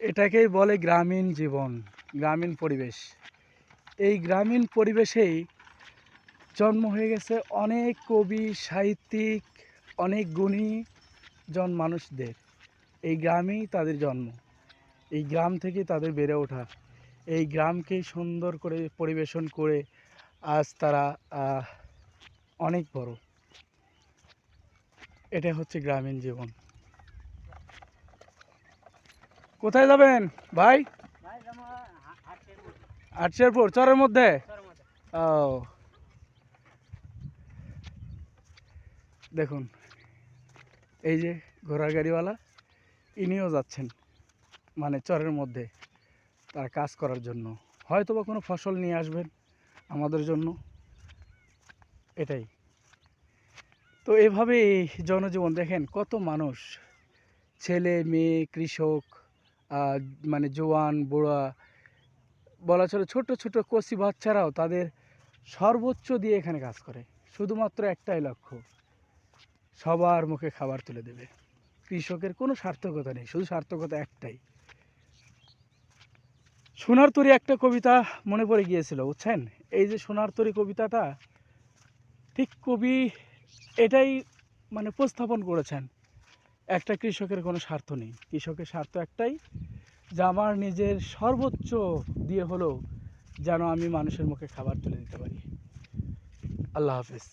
এটাকেই বলে গ্রামীণ জীবন, গ্রামীণ পরিবেশ। এই গ্রামীণ পরিবেশেই জন্ম হয়ে গেছে অনেক কবি, সাহিত্যিক, অনেক গুণীজন মানুষদের। এই গ্রামেই তাদের জন্ম, এই গ্রাম থেকেই তাদের বেড়ে ওঠা। এই গ্রামকেই সুন্দর করে পরিবেশন করে আজ তারা অনেক বড়। এটা হচ্ছে গ্রামীণ জীবন। কোথায় যাবেন ভাই? আটশেরপুর চরের মধ্যে। ও দেখুন, এই যে ঘোড়ার গাড়িওয়ালা, ইনিও যাচ্ছেন মানে চরের মধ্যে তারা কাজ করার জন্য, হয়তো বা কোনো ফসল নিয়ে আসবেন আমাদের জন্য। এটাই তো, এভাবেই জনজীবন দেখেন, কত মানুষ, ছেলে মেয়ে, কৃষক, মানে জোয়ান বুড়া, বলা চলে ছোট ছোট কচি বাচ্চারাও তাদের সর্বোচ্চ দিয়ে এখানে কাজ করে। শুধুমাত্র একটাই লক্ষ্য, সবার মুখে খাবার তুলে দেবে। কৃষকের কোনো সার্থকতা নেই, শুধু সার্থকতা একটাই। সোনার তরী একটা কবিতা মনে পড়ে গিয়েছিল, বুঝছেন? এই যে সোনার তরী কবিতাটা, ঠিক কবি এটাই মানে উপস্থাপন করেছেন। একটা কৃষকের কোনো স্বার্থ নেই, কৃষকের স্বার্থ একটাই, যে আমার নিজের সর্বোচ্চ দিয়ে হলেও যেন আমি মানুষের মুখে খাবার তুলে দিতে পারি। আল্লাহ হাফেজ।